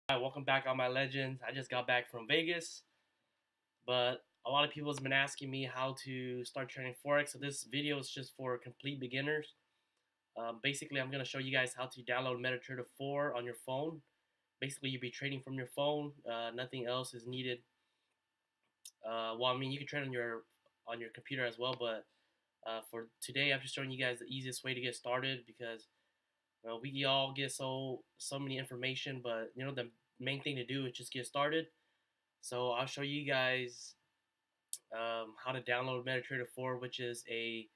Hi, welcome back, all my legends. I just got back from Vegas, but a lot of people has been asking me how to start trading Forex. So this video is just for complete beginners. Basically, I'm going to show you guys how to download MetaTrader 4 on your phone. Basically, you'll be trading from your phone. Nothing else is needed. Well, I mean, you can trade on your computer as well, but for today, I'm just showing you guys the easiest way to get started because we all get so many information, but the main thing to do is just get started. So I'll show you guys how to download MetaTrader 4, which is a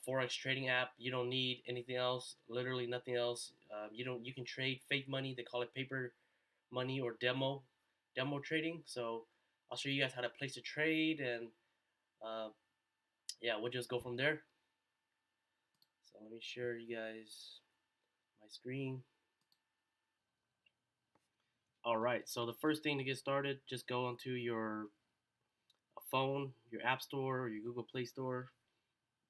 forex trading app. You don't need anything else, literally nothing else. You can trade fake money. They call it paper money or demo trading. So I'll show you guys how to place a trade, and uh, yeah, we'll just go from there. So let me share you guys my screen. All right. So the first thing to get started, just go onto your phone, your App Store, or your Google Play Store,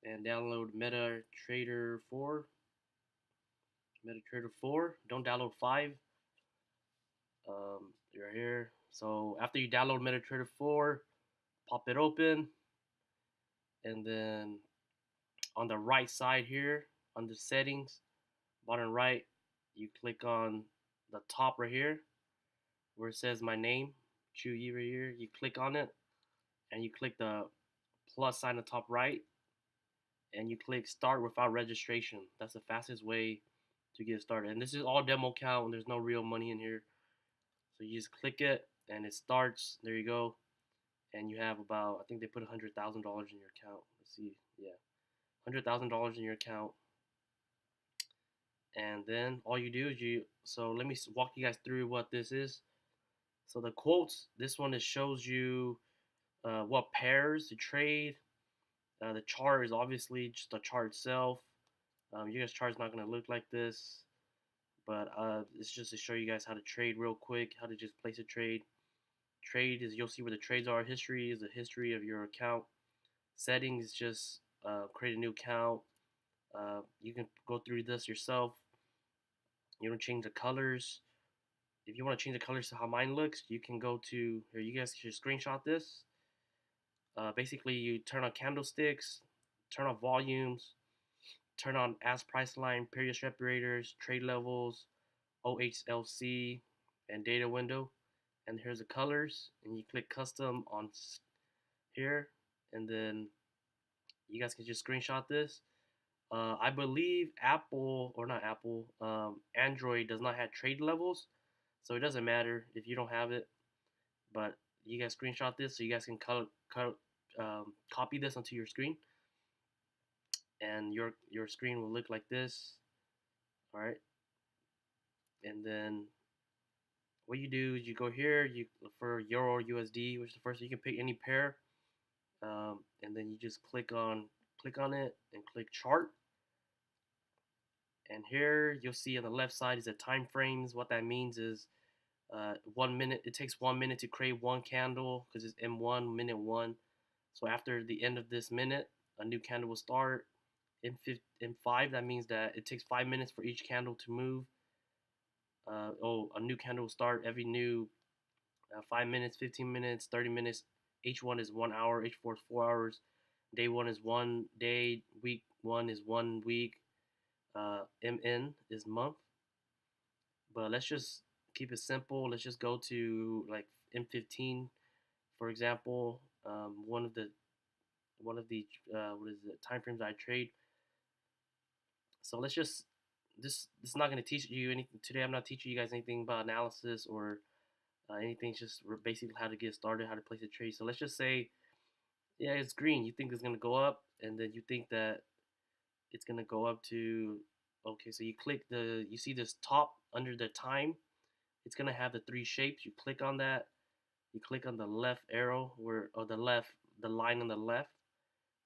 and download MetaTrader 4. MetaTrader 4. Don't download 5. You're here. So after you download MetaTrader 4, pop it open, and then on the right side here, under settings, bottom right, you click on the top right here where it says my name, Chuyi right here. You click on it, and you click the plus sign on the top right, and you click start without registration. That's the fastest way to get started. And this is all demo account, and there's no real money in here. So you just click it, and it starts. There you go. And you have about, I think they put $100,000 in your account. Let's see, yeah, $100,000 in your account. And then all you do is so let me walk you guys through what this is. So the quotes, this one, it shows you what pairs to trade. The chart is obviously just the chart itself. You guys' chart's not going to look like this, but it's just to show you guys how to trade real quick, how to just place a trade. Trade is, you'll see where the trades are. History is the history of your account. Settings, just create a new account. You can go through this yourself. You don't change the colors. If you want to change the colors to how mine looks, you can go to here. You guys should screenshot this. Basically, you turn on candlesticks, turn on volumes, turn on as price line, period separators, trade levels, OHLC, and data window. And here's the colors, and you click custom on here, and then you guys can just screenshot this. I believe Apple, or not Apple, Android does not have trade levels, so it doesn't matter if you don't have it. But you guys screenshot this so you guys can copy this onto your screen, and your screen will look like this. All right, and then what you do is you go here, you look for Euro or USD, which is the first. You can pick any pair, and then you just click on it and click chart. And here you'll see on the left side is the time frames. What that means is 1 minute. It takes 1 minute to create one candle because it's M1, minute one. So after the end of this minute, a new candle will start. In 5, that means that it takes 5 minutes for each candle to move. A new candle will start every new 5 minutes, 15 minutes, 30 minutes. H1 is 1 hour, H4 is 4 hours. Day 1 is 1 day, week 1 is 1 week, MN is month. But let's just keep it simple. Let's just go to like M15, for example. One of the what is it, time frames I trade. So let's just this is not going to teach you anything today. I'm not teaching you guys anything about analysis or anything. It's just basically how to get started, how to place a trade. So let's just say, yeah, it's green. You think it's going to go up, and then you think that it's going to go up to, okay, so you see this top under the time. It's going to have the 3 shapes. You click on that. You click on the left arrow or the line on the left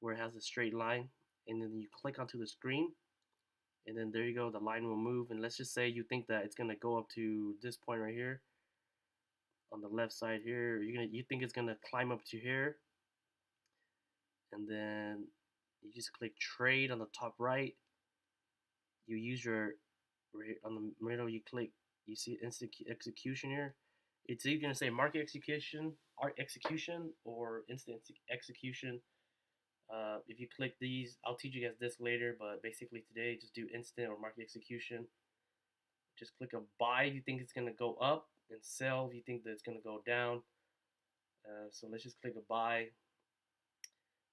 where it has a straight line, and then you click onto the screen, and then there you go, the line will move. And let's just say you think that it's going to go up to this point right here on the left side here. You think it's going to climb up to here, and then you just click trade on the top right. You use your, right on the middle, you click You see instant execution here. It's either going to say market execution, art execution, or instant execution. If you click these, I'll teach you guys this later, but basically today, just do instant or market execution. Just click a buy if you think it's going to go up, and sell if you think that it's going to go down. So let's just click a buy.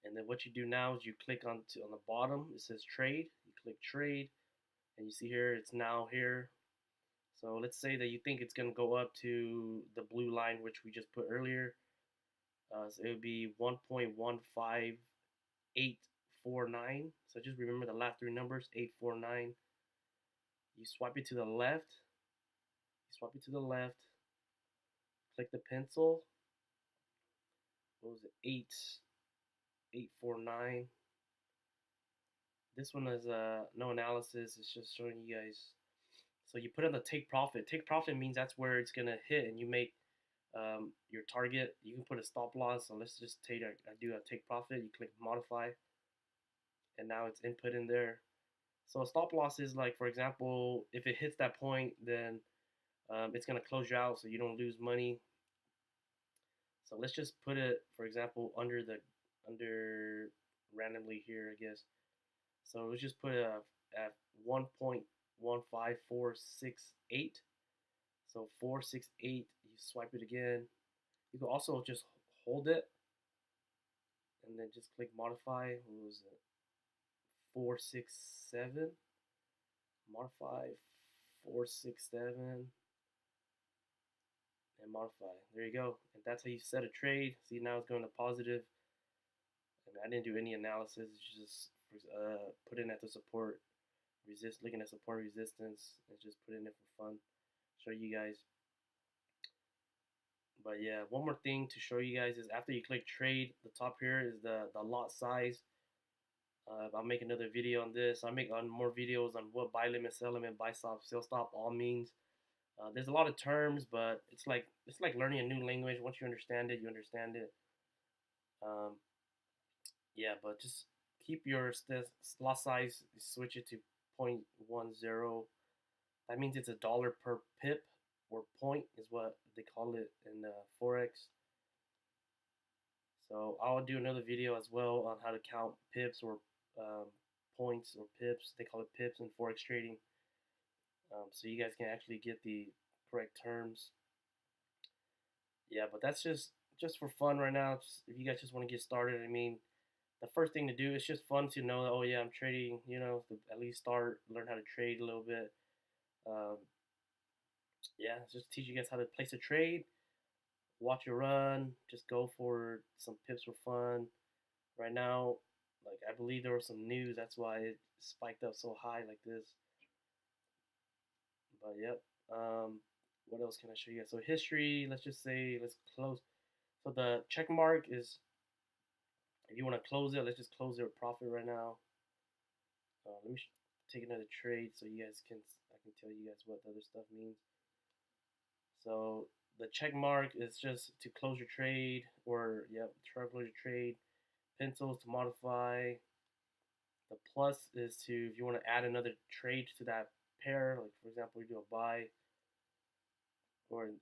And then what you do now is you click on the bottom, it says trade. You click trade, and you see here it's now here. So let's say that you think it's going to go up to the blue line, which we just put earlier. So it would be 1.15849. So just remember the last three numbers, 849. You swipe it to the left. You swipe it to the left. Click the pencil. What was it? 849. This one is no analysis. It's just showing you guys. So you put in the take profit. Take profit means that's where it's gonna hit, and you make your target. You can put a stop loss. So let's just take I do a take profit. You click modify, and now it's input in there. So a stop loss is like, for example, if it hits that point, then it's gonna close you out, so you don't lose money. So let's just put it, for example, under randomly here, I guess. So let's just put it at 1.15468. So 468. You swipe it again. You can also just hold it and then just click modify. What was it? 467. Modify 467 and modify. There you go. And that's how you set a trade. See, now it's going to positive. And I didn't do any analysis. It's just put in at the support looking at support resistance, and just put in it for fun. Show you guys. But yeah, one more thing to show you guys is after you click trade, the top here is the lot size. I'll make another video on this. I'll make more videos on what buy limit, sell limit, buy stop, sell stop all means. There's a lot of terms, but it's like learning a new language. Once you understand it, you understand it. Yeah, but just keep your lot size. Switch it to 0.10. That means it's $1 per pip, or point is what they call it in Forex. So I'll do another video as well on how to count pips or points or pips. They call it pips in Forex trading. So you guys can actually get the correct terms. Yeah, but that's just for fun right now. If you guys just want to get started, I mean, the first thing to do is just fun to know that, oh yeah, I'm trading. You know, to at least learn how to trade a little bit. Yeah, just teach you guys how to place a trade, watch it run, just go for some pips for fun. Right now, like, I believe there was some news, that's why it spiked up so high like this. But yep. What else can I show you guys? So history, let's just say, let's close. So the check mark is, if you want to close it, let's just close it with profit right now. Let me take another trade so you guys I can tell you guys what the other stuff means. So the check mark is just to close your trade, or try to close your trade. Pencils to modify. The plus is to, if you want to add another trade to that pair, like for example, you do a buy,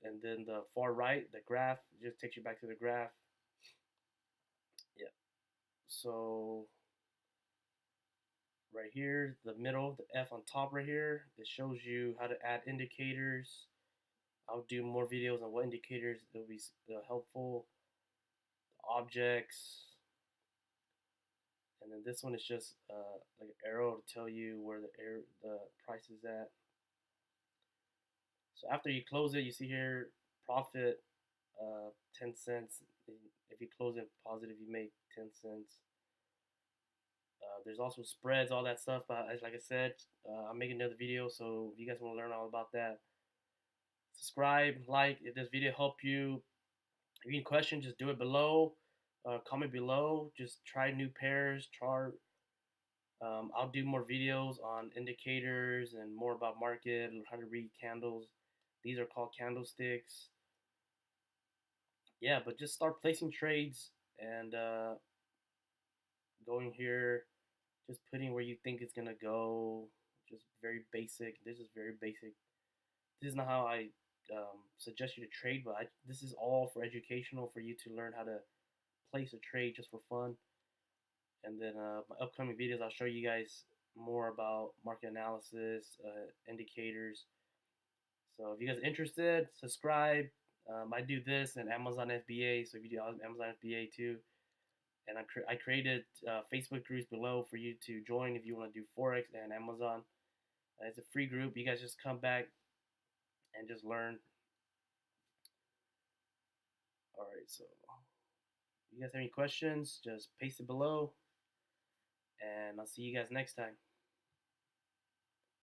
and then the far right, the graph, just takes you back to the graph. Yeah. So right here, the middle, the F on top right here, it shows you how to add indicators. I'll do more videos on what indicators will be helpful. Objects. And then this one is just like an arrow to tell you where the price is at. So after you close it, you see here profit 10 cents. If you close it positive, you make 10 cents. There's also spreads, all that stuff. But like I said, I'm making another video, so if you guys want to learn all about that, subscribe, like. If this video helped you, if you have any questions, just do it below. Comment below. Just try new pairs, chart. I'll do more videos on indicators and more about market, how to read candles. These are called candlesticks. Yeah, but just start placing trades and going here, just putting where you think it's gonna go. Just very basic. This is very basic. this is not how I suggest you to trade, but this is all for educational for you to learn how to place a trade just for fun. And then my upcoming videos, I'll show you guys more about market analysis, indicators. So if you guys are interested, subscribe. I do this in Amazon FBA, so if you do Amazon FBA too, and I created Facebook groups below for you to join if you want to do Forex and Amazon. It's a free group. You guys just come back and just learn. All right, so if you guys have any questions, just paste it below, and I'll see you guys next time.